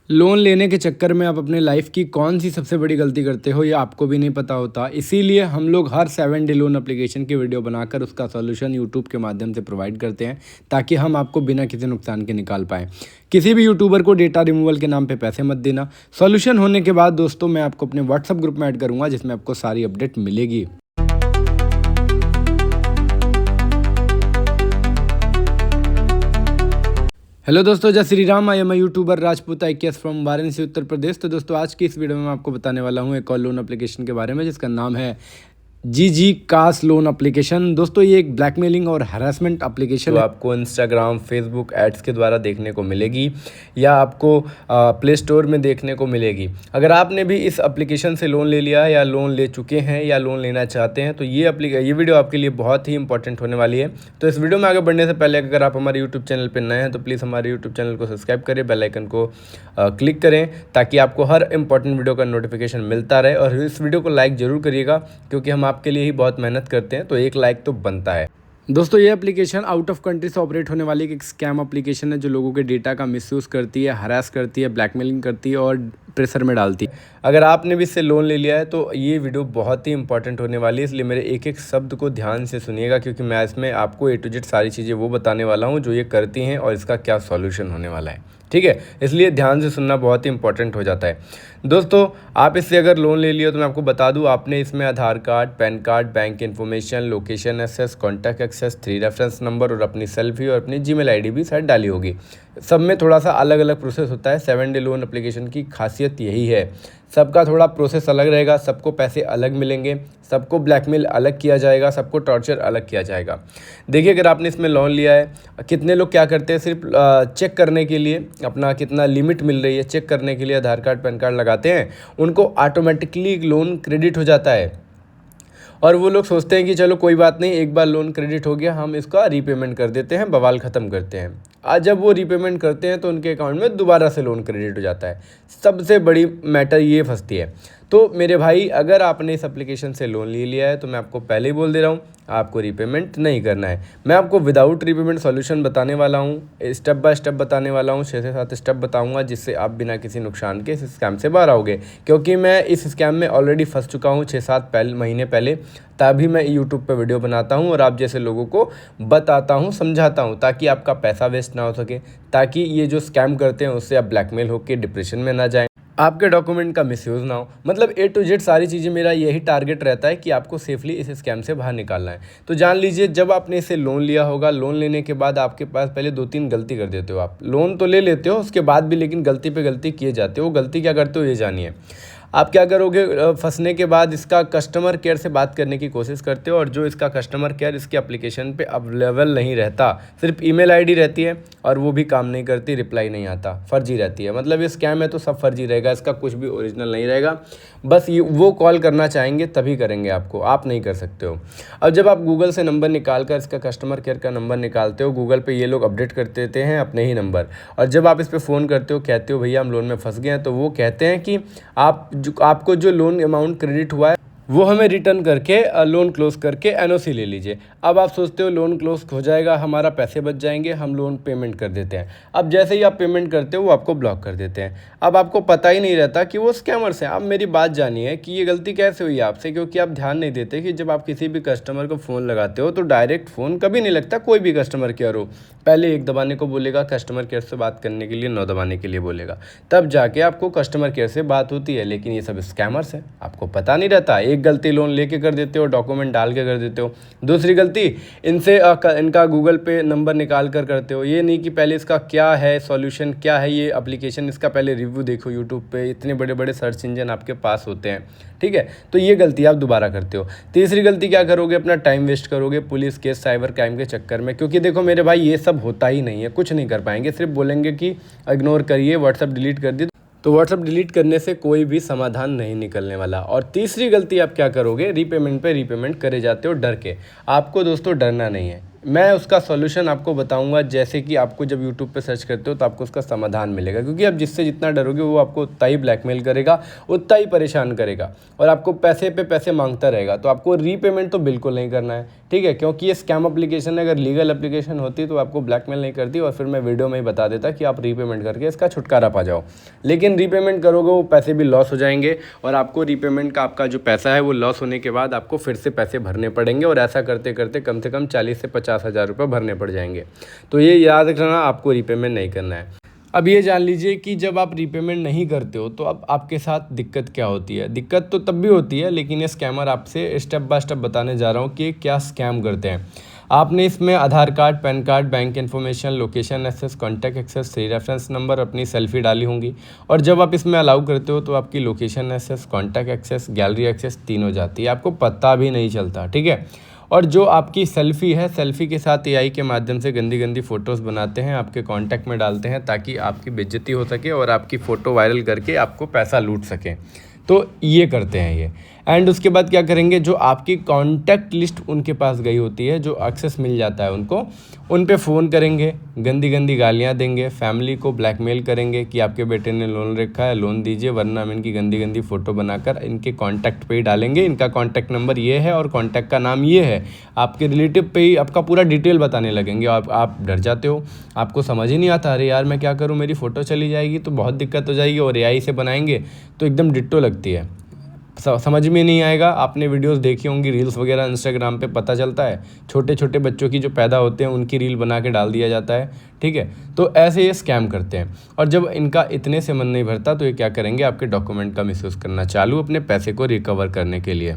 Loan लेने के चक्कर में आप अपने लाइफ की कौन सी सबसे बड़ी गलती करते हो ये आपको भी नहीं पता होता। इसीलिए हम लोग हर 7 डे लोन एप्लीकेशन की वीडियो बनाकर उसका सॉल्यूशन यूट्यूब के माध्यम से प्रोवाइड करते हैं ताकि हम आपको बिना किसी नुकसान के निकाल पाएँ। किसी भी यूट्यूबर को डेटा रिमूवल के नाम पे पैसे मत देना। सॉल्यूशन होने के बाद दोस्तों मैं आपको अपने व्हाट्सएप ग्रुप में ऐड करूँगा जिसमें आपको सारी अपडेट मिलेगी। हेलो दोस्तों, जय Shri Ram. I am YouTuber Rajput IKS from Varanasi Uttar Pradesh. तो दोस्तों आज की इस वीडियो में मैं आपको बताने वाला हूं एक और लोन एप्लीकेशन के बारे में जिसका नाम है GCash लोन एप्लीकेशन। दोस्तों ये एक ब्लैकमेलिंग और हरासमेंट एप्लीकेशन तो आपको इंस्टाग्राम फेसबुक एड्स के द्वारा देखने को मिलेगी या आपको प्ले स्टोर में देखने को मिलेगी। अगर आपने भी इस एप्लीकेशन से लोन ले लिया है या लोन ले चुके हैं या लोन लेना चाहते हैं तो ये वीडियो आपके लिए बहुत ही इंपॉर्टेंट होने वाली है। तो इस वीडियो में आगे बढ़ने से पहले अगर आप हमारे यूट्यूब चैनल पर नए हैं तो प्लीज़ हमारे यूट्यूब चैनल को सब्सक्राइब करें, बेल आइकन को क्लिक करें ताकि आपको हर इंपॉर्टेंट वीडियो का नोटिफिकेशन मिलता रहे। और इस वीडियो को लाइक ज़रूर करिएगा क्योंकि हम आपके लिए ही बहुत मेहनत करते हैं, तो एक लाइक तो बनता है। दोस्तों ये एप्लीकेशन आउट ऑफ कंट्री से ऑपरेट होने वाली एक स्कैम एप्लीकेशन है जो लोगों के डेटा का मिसयूज़ करती है, हरास करती है, ब्लैकमेलिंग करती है और प्रेशर में डालती है। अगर आपने भी इससे लोन ले लिया है तो ये वीडियो बहुत ही इंपॉर्टेंट होने वाली है, इसलिए मेरे एक एक शब्द को ध्यान से सुनिएगा क्योंकि मैं इसमें आपको A to Z सारी चीज़ें वो बताने वाला हूँ जो ये करती हैं और इसका क्या सॉल्यूशन होने वाला है। ठीक है, इसलिए ध्यान से सुनना बहुत ही इंपॉर्टेंट हो जाता है। दोस्तों आप इससे अगर लोन ले लिया तो मैं आपको बता दूं आपने इसमें Aadhaar card, PAN card, bank information, location access, contact access, 3 reference number और अपनी सेल्फी और अपनी जीमेल आईडी भी शायद डाली होगी। सब में थोड़ा सा अलग अलग प्रोसेस होता है। 7 डे लोन एप्लीकेशन की खासियत यही है, सबका थोड़ा प्रोसेस अलग रहेगा, सबको पैसे अलग मिलेंगे, सबको ब्लैकमेल अलग किया जाएगा, सबको टॉर्चर अलग किया जाएगा। देखिए अगर आपने इसमें लोन लिया है, कितने लोग क्या करते हैं सिर्फ चेक करने के लिए अपना कितना लिमिट मिल रही है चेक करने के लिए आधार कार्ड पैन कार्ड लगाते हैं, उनको ऑटोमेटिकली लोन क्रेडिट हो जाता है और वो लोग सोचते हैं कि चलो कोई बात नहीं, एक बार लोन क्रेडिट हो गया हम इसका रीपेमेंट कर देते हैं, बवाल ख़त्म करते हैं। आज जब वो रीपेमेंट करते हैं तो उनके अकाउंट में दोबारा से लोन क्रेडिट हो जाता है। सबसे बड़ी मैटर ये फंसती है। तो मेरे भाई अगर आपने इस एप्लीकेशन से लोन ले लिया है तो मैं आपको पहले ही बोल दे रहा हूँ आपको रीपेमेंट नहीं करना है। मैं आपको विदाउट रीपेमेंट सॉल्यूशन बताने वाला हूँ, स्टेप बाय स्टेप बताने वाला हूँ, 6 से 7 स्टेप बताऊँगा जिससे आप बिना किसी नुकसान के इस स्कैम से बाहर आओगे। क्योंकि मैं इस स्कैम में ऑलरेडी फंस चुका हूँ 6-7 महीने पहले, तभी मैं यूट्यूब पर वीडियो बनाता हूँ और आप जैसे लोगों को बताता हूँ, समझाता हूँ ताकि आपका पैसा वेस्ट ना हो सके, ताकि ये जो स्कैम करते हैं उससे आप ब्लैकमेल होकर डिप्रेशन में ना जाएं, आपके डॉक्यूमेंट का मिसयूज़ ना हो। मतलब A to Z सारी चीज़ें मेरा यही टारगेट रहता है कि आपको सेफली इस स्कैम से बाहर निकालना है। तो जान लीजिए जब आपने इसे लोन लिया होगा, लोन लेने के बाद आपके पास पहले 2-3 गलती कर देते हो। आप लोन तो ले लेते हो उसके बाद भी लेकिन गलती पे गलती किए जाते हो। गलती क्या करते हो ये जानिए। आप क्या करोगे, फंसने के बाद इसका कस्टमर केयर से बात करने की कोशिश करते हो और जो इसका कस्टमर केयर इसके एप्लीकेशन पे अवेलेबल नहीं रहता, सिर्फ ईमेल आईडी रहती है और वो भी काम नहीं करती, रिप्लाई नहीं आता, फर्जी रहती है। मतलब ये स्कैम है तो सब फर्जी रहेगा, इसका कुछ भी ओरिजिनल नहीं रहेगा। बस ये वो कॉल करना चाहेंगे तभी करेंगे आपको, आप नहीं कर सकते हो। अब जब आप गूगल से नंबर निकाल कर इसका कस्टमर केयर का नंबर निकालते हो, गूगल पे ये लोग अपडेट कर देते हैं अपने ही नंबर, और जब आप इस पर फ़ोन करते हो, कहते हो भैया हम लोन में फंस गए हैं, तो वो कहते हैं कि आपको जो लोन अमाउंट क्रेडिट हुआ है वो हमें रिटर्न करके लोन क्लोज करके NOC ले लीजिए। अब आप सोचते हो लोन क्लोज हो जाएगा, हमारा पैसे बच जाएंगे, हम लोन पेमेंट कर देते हैं। अब जैसे ही आप पेमेंट करते हो वो आपको ब्लॉक कर देते हैं। अब आपको पता ही नहीं रहता कि वो स्कैमर्स हैं। अब मेरी बात जानिए कि ये गलती कैसे हुई आपसे, क्योंकि आप ध्यान नहीं देते कि जब आप किसी भी कस्टमर को फ़ोन लगाते हो तो डायरेक्ट फ़ोन कभी नहीं लगता, कोई भी कस्टमर केयर हो। पहले 1 दबाने को बोलेगा, कस्टमर केयर से बात करने के लिए 9 दबाने के लिए बोलेगा, तब जाके आपको कस्टमर केयर से बात होती है। लेकिन ये सब स्कैमर्स हैं, आपको पता नहीं रहता। एक गलती लोन लेके कर देते हो, डॉक्यूमेंट डाल के कर देते हो। दूसरी गलती इनसे इनका गूगल पे नंबर निकाल कर करते हो। ये नहीं कि पहले इसका क्या है सॉल्यूशन, क्या है ये एप्लीकेशन, इसका पहले रिव्यू देखो यूट्यूब पे, इतने बड़े बड़े सर्च इंजन आपके पास होते हैं। ठीक है, तो ये गलती आप दोबारा करते हो। तीसरी गलती क्या करोगे, अपना टाइम वेस्ट करोगे पुलिस केस, साइबर क्राइम के चक्कर में। क्योंकि देखो मेरे भाई ये सब होता ही नहीं है, कुछ नहीं कर पाएंगे, सिर्फ बोलेंगे कि इग्नोर करिए, व्हाट्सएप डिलीट कर दिए। तो व्हाट्सएप डिलीट करने से कोई भी समाधान नहीं निकलने वाला। और तीसरी गलती आप क्या करोगे, रीपेमेंट पे रीपेमेंट करे जाते हो डर के। आपको दोस्तों डरना नहीं है, मैं उसका सॉल्यूशन आपको बताऊंगा। जैसे कि आपको जब यूट्यूब पे सर्च करते हो तो आपको उसका समाधान मिलेगा, क्योंकि आप जिससे जितना डरोगे वो आपको उतना ही ब्लैकमेल करेगा, उतना ही परेशान करेगा और आपको पैसे पे पैसे मांगता रहेगा। तो आपको रीपेमेंट तो बिल्कुल नहीं करना है, ठीक है, क्योंकि ये स्कैम एप्लीकेशन है। अगर लीगल एप्लीकेशन होती तो आपको ब्लैकमेल नहीं करती और फिर मैं वीडियो में ही बता देता कि आप रीपेमेंट करके इसका छुटकारा पा जाओ। लेकिन रीपेमेंट करोगे वो पैसे भी लॉस हो जाएंगे और आपको रीपेमेंट का आपका जो पैसा है वो लॉस होने के बाद आपको फिर से पैसे भरने पड़ेंगे और ऐसा करते करते कम से कम 40 से 50 हज़ार रुपये भरने पड़ जाएंगे। तो ये याद रखना, आपको रीपेमेंट नहीं करना है। अब ये जान लीजिए कि जब आप रीपेमेंट नहीं करते हो तो अब आपके साथ दिक्कत क्या होती है। दिक्कत तो तब भी होती है, लेकिन ये स्कैमर आपसे स्टेप बाय स्टेप बताने जा रहा हूँ कि क्या स्कैम करते हैं। आपने इसमें Aadhaar card, PAN card, bank information, location access, contact access, 3 reference number, अपनी सेल्फी डाली होंगी और जब आप इसमें अलाउ करते हो तो आपकी location access, contact access, gallery access 3 हो जाती है, आपको पता भी नहीं चलता, ठीक है। और जो आपकी सेल्फ़ी है, सेल्फ़ी के साथ एआई के माध्यम से गंदी गंदी फ़ोटोज़ बनाते हैं, आपके कॉन्टैक्ट में डालते हैं ताकि आपकी बेइज्जती हो सके और आपकी फ़ोटो वायरल करके आपको पैसा लूट सकें। तो ये करते हैं ये। एंड उसके बाद क्या करेंगे, जो आपकी कॉन्टैक्ट लिस्ट उनके पास गई होती है, जो एक्सेस मिल जाता है उनको, उन पे फ़ोन करेंगे, गंदी गंदी गालियाँ देंगे, फैमिली को ब्लैकमेल करेंगे कि आपके बेटे ने लोन रखा है, लोन दीजिए वरना हम इनकी गंदी गंदी फ़ोटो बनाकर इनके कॉन्टैक्ट पे ही डालेंगे, इनका कॉन्टैक्ट नंबर ये है और कॉन्टैक्ट का नाम ये है, आपके रिलेटिव पे ही आपका पूरा डिटेल बताने लगेंगे। आप डर जाते हो, आपको समझ ही नहीं आता, अरे यार मैं क्या करूँ, मेरी फ़ोटो चली जाएगी तो बहुत दिक्कत हो जाएगी। और एआई से बनाएंगे तो एकदम डिट्टो लगती है, समझ में नहीं आएगा। आपने वीडियोस देखी होंगी, रील्स वगैरह इंस्टाग्राम पे पता चलता है, छोटे छोटे बच्चों की जो पैदा होते हैं उनकी रील बना के डाल दिया जाता है, ठीक है। तो ऐसे ये स्कैम करते हैं और जब इनका इतने से मन नहीं भरता तो ये क्या करेंगे, आपके डॉक्यूमेंट का मिसयूज़ करना चालू अपने पैसे को रिकवर करने के लिए।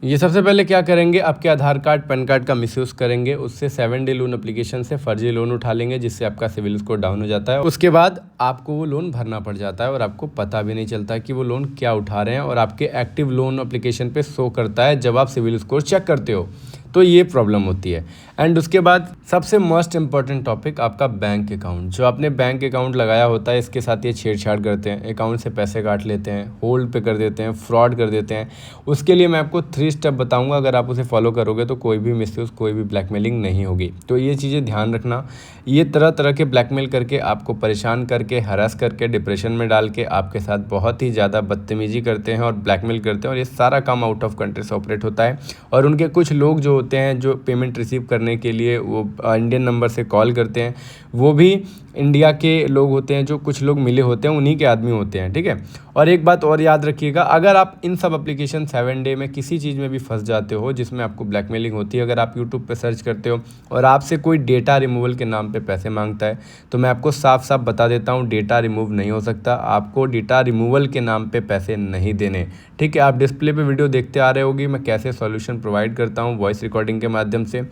ये सबसे पहले क्या करेंगे, आपके आधार कार्ड, पैन कार्ड का मिसयूज़ करेंगे, उससे 7 डे लोन एप्लीकेशन से फर्जी लोन उठा लेंगे जिससे आपका सिविल स्कोर डाउन हो जाता है। उसके बाद आपको वो लोन भरना पड़ जाता है और आपको पता भी नहीं चलता कि वो लोन क्या उठा रहे हैं और आपके एक्टिव लोन एप्लीकेशन पे शो करता है जब आप सिविल स्कोर चेक करते हो। तो ये प्रॉब्लम होती है। एंड उसके बाद सबसे मोस्ट इंपॉर्टेंट टॉपिक, आपका बैंक अकाउंट। जो आपने बैंक अकाउंट लगाया होता है इसके साथ ये छेड़छाड़ करते हैं, अकाउंट से पैसे काट लेते हैं, होल्ड पे कर देते हैं, फ्रॉड कर देते हैं। उसके लिए मैं आपको 3 स्टेप बताऊंगा, अगर आप उसे फॉलो करोगे तो कोई भी मिसयूज़, कोई भी ब्लैकमेलिंग नहीं होगी। तो ये चीज़ें ध्यान रखना। ये तरह तरह के ब्लैकमेल करके, आपको परेशान करके, हरास करके, डिप्रेशन में डाल के आपके साथ बहुत ही ज़्यादा बदतमीजी करते हैं और ब्लैकमेल करते हैं और ये सारा काम आउट ऑफ कंट्री से ऑपरेट होता है। और उनके कुछ लोग जो होते हैं जो पेमेंट रिसीव करने के लिए वो इंडियन नंबर से कॉल करते हैं, वो भी इंडिया के लोग होते हैं, जो कुछ लोग मिले होते हैं उन्हीं के आदमी होते हैं, ठीक है। और एक बात और याद रखिएगा, अगर आप इन सब एप्लीकेशन 7 डे में किसी चीज़ में भी फंस जाते हो जिसमें आपको ब्लैकमेलिंग होती है, अगर आप यूट्यूब पे सर्च करते हो और आपसे कोई डेटा रिमूवल के नाम पे पैसे मांगता है, तो मैं आपको साफ साफ बता देता हूँ, डेटा रिमूव नहीं हो सकता। आपको डेटा रिमूवल के नाम पे पैसे नहीं देने, ठीक है। आप डिस्प्ले पे वीडियो देखते आ रहे होगी मैं कैसे सॉल्यूशन प्रोवाइड करता हूँ वॉइस रिकॉर्डिंग के माध्यम से।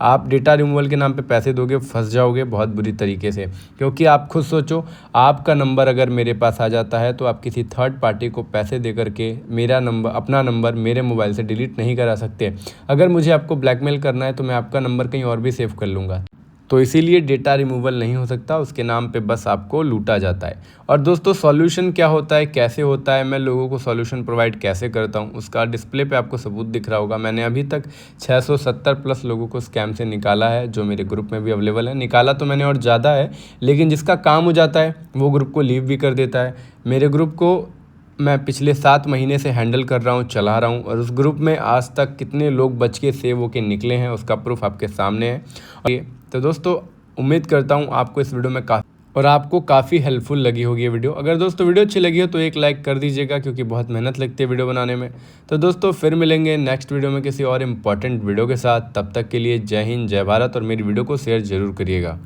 आप डेटा रिमूवल के नाम पे पैसे दोगे, फंस जाओगे बहुत बुरी तरीके से। क्योंकि आप खुद सोचो, आपका नंबर अगर मेरे पास आ जाता है तो आप किसी थर्ड पार्टी को पैसे दे करके मेरा नंबर, अपना नंबर मेरे मोबाइल से डिलीट नहीं करा सकते। अगर मुझे आपको ब्लैकमेल करना है तो मैं आपका नंबर कहीं और भी सेव कर लूँगा। तो इसीलिए डेटा रिमूवल नहीं हो सकता, उसके नाम पे बस आपको लूटा जाता है। और दोस्तों सॉल्यूशन क्या होता है, कैसे होता है, मैं लोगों को सॉल्यूशन प्रोवाइड कैसे करता हूँ, उसका डिस्प्ले पे आपको सबूत दिख रहा होगा। मैंने अभी तक 670 प्लस लोगों को स्कैम से निकाला है, जो मेरे ग्रुप में भी अवेलेबल है। निकाला तो मैंने और ज़्यादा है, लेकिन जिसका काम हो जाता है वो ग्रुप को लीव भी कर देता है। मेरे ग्रुप को मैं पिछले 7 महीने से हैंडल कर रहा हूँ, चला रहा हूँ, और उस ग्रुप में आज तक कितने लोग बच के सेव होके निकले हैं उसका प्रूफ आपके सामने है। तो दोस्तों उम्मीद करता हूँ आपको इस वीडियो में आपको काफ़ी हेल्पफुल लगी होगी ये वीडियो। अगर दोस्तों वीडियो अच्छी लगी हो तो एक लाइक कर दीजिएगा, क्योंकि बहुत मेहनत लगती है वीडियो बनाने में। तो दोस्तों फिर मिलेंगे नेक्स्ट वीडियो में किसी और इम्पॉर्टेंट वीडियो के साथ। तब तक के लिए जय हिंद, जय भारत, और मेरी वीडियो को शेयर ज़रूर करिएगा।